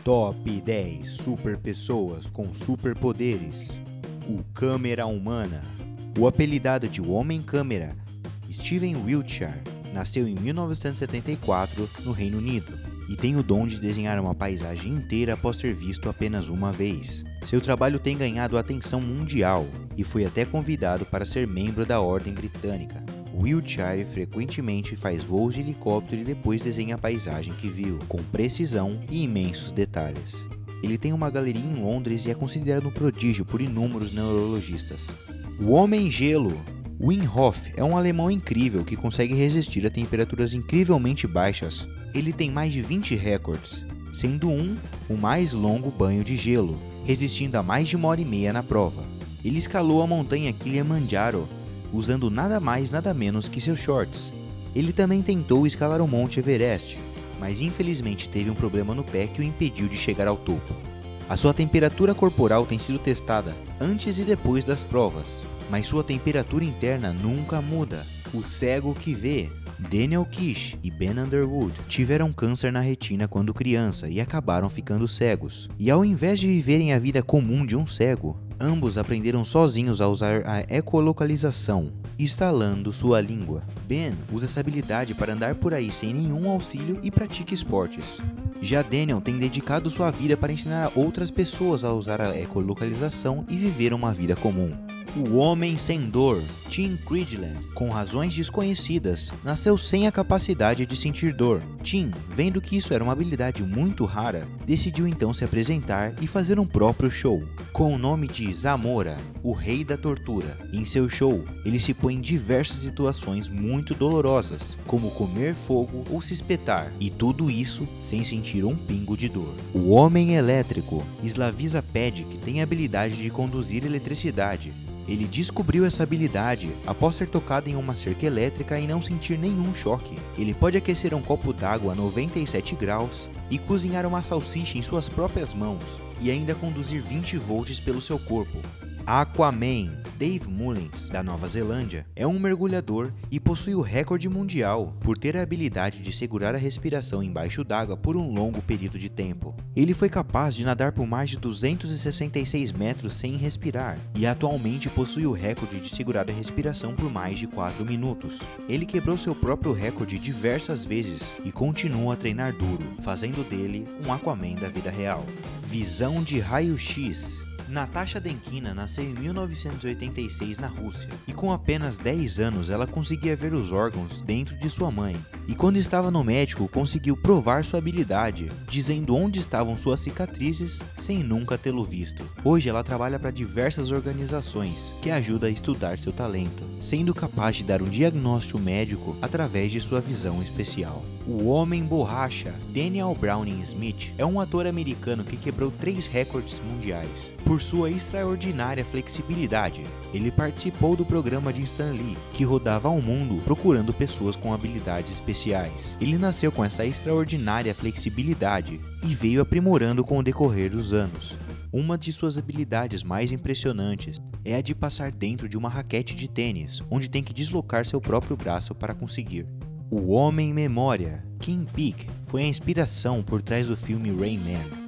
Top 10 super pessoas com superpoderes. O Câmera Humana. O apelidado de Homem-Câmera, Steven Wiltshire, nasceu em 1974 no Reino Unido e tem o dom de desenhar uma paisagem inteira após ter visto apenas uma vez. Seu trabalho tem ganhado atenção mundial e foi até convidado para ser membro da Ordem Britânica. Wiltshire frequentemente faz voos de helicóptero e depois desenha a paisagem que viu, com precisão e imensos detalhes. Ele tem uma galeria em Londres e é considerado um prodígio por inúmeros neurologistas. O Homem-Gelo. Wim Hof é um alemão incrível que consegue resistir a temperaturas incrivelmente baixas. Ele tem mais de 20 recordes, sendo o mais longo banho de gelo, resistindo a mais de 1h30 na prova. Ele escalou a montanha Kilimanjaro usando nada mais nada menos que seus shorts. Ele também tentou escalar o Monte Everest, mas infelizmente teve um problema no pé que o impediu de chegar ao topo. A sua temperatura corporal tem sido testada antes e depois das provas, mas sua temperatura interna nunca muda. O cego que vê. Daniel Kish e Ben Underwood tiveram câncer na retina quando criança e acabaram ficando cegos. E ao invés de viverem a vida comum de um cego, ambos aprenderam sozinhos a usar a ecolocalização, instalando sua língua. Ben usa essa habilidade para andar por aí sem nenhum auxílio e pratica esportes. Já Daniel tem dedicado sua vida para ensinar outras pessoas a usar a ecolocalização e viver uma vida comum. O Homem Sem Dor. Tim Cridland, com razões desconhecidas, nasceu sem a capacidade de sentir dor. Tim, vendo que isso era uma habilidade muito rara, decidiu então se apresentar e fazer um próprio show, com o nome de Zamora, o Rei da Tortura. Em seu show, ele se põe em diversas situações muito dolorosas, como comer fogo ou se espetar, e tudo isso sem sentir um pingo de dor. O Homem Elétrico. Slavisa Pedic tem a habilidade de conduzir eletricidade. Ele descobriu essa habilidade após ser tocado em uma cerca elétrica e não sentir nenhum choque. Ele pode aquecer um copo d'água a 97 graus e cozinhar uma salsicha em suas próprias mãos e ainda conduzir 20 volts pelo seu corpo. Aquaman. Dave Mullins, da Nova Zelândia, é um mergulhador e possui o recorde mundial por ter a habilidade de segurar a respiração embaixo d'água por um longo período de tempo. Ele foi capaz de nadar por mais de 266 metros sem respirar e atualmente possui o recorde de segurar a respiração por mais de 4 minutos. Ele quebrou seu próprio recorde diversas vezes e continua a treinar duro, fazendo dele um Aquaman da vida real. Visão de raio-x. Natasha Denkina nasceu em 1986 na Rússia e com apenas 10 anos ela conseguia ver os órgãos dentro de sua mãe. E quando estava no médico conseguiu provar sua habilidade, dizendo onde estavam suas cicatrizes sem nunca tê-lo visto. Hoje ela trabalha para diversas organizações que ajudam a estudar seu talento, sendo capaz de dar um diagnóstico médico através de sua visão especial. O Homem Borracha. Daniel Browning Smith é um ator americano que quebrou 3 recordes mundiais por sua extraordinária flexibilidade. Ele participou do programa de Stan Lee, que rodava ao mundo procurando pessoas com habilidades especiais. Ele nasceu com essa extraordinária flexibilidade e veio aprimorando com o decorrer dos anos. Uma de suas habilidades mais impressionantes é a de passar dentro de uma raquete de tênis, onde tem que deslocar seu próprio braço para conseguir. O Homem Memória. Kim Peek foi a inspiração por trás do filme Rain Man.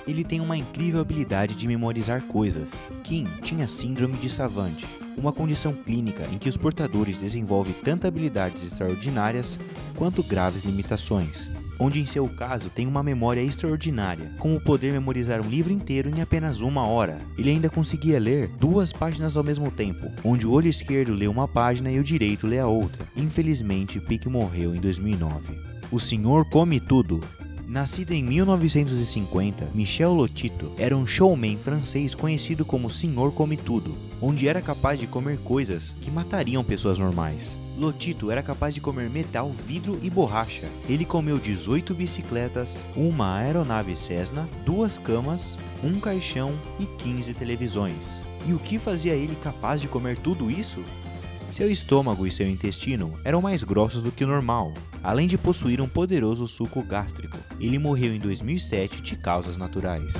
Ele tem uma incrível habilidade de memorizar coisas. Kim tinha síndrome de Savant, uma condição clínica em que os portadores desenvolvem tanto habilidades extraordinárias quanto graves limitações, onde em seu caso tem uma memória extraordinária, como poder memorizar um livro inteiro em apenas 1 hora. Ele ainda conseguia ler 2 páginas ao mesmo tempo, onde o olho esquerdo lê uma página e o direito lê a outra. Infelizmente, Peek morreu em 2009. O Senhor Come Tudo. Nascido em 1950, Michel Lotito era um showman francês conhecido como Senhor Come Tudo, onde era capaz de comer coisas que matariam pessoas normais. Lotito era capaz de comer metal, vidro e borracha. Ele comeu 18 bicicletas, uma aeronave Cessna, 2 camas, um caixão e 15 televisões. E o que fazia ele capaz de comer tudo isso? Seu estômago e seu intestino eram mais grossos do que o normal, além de possuir um poderoso suco gástrico. Ele morreu em 2007 de causas naturais.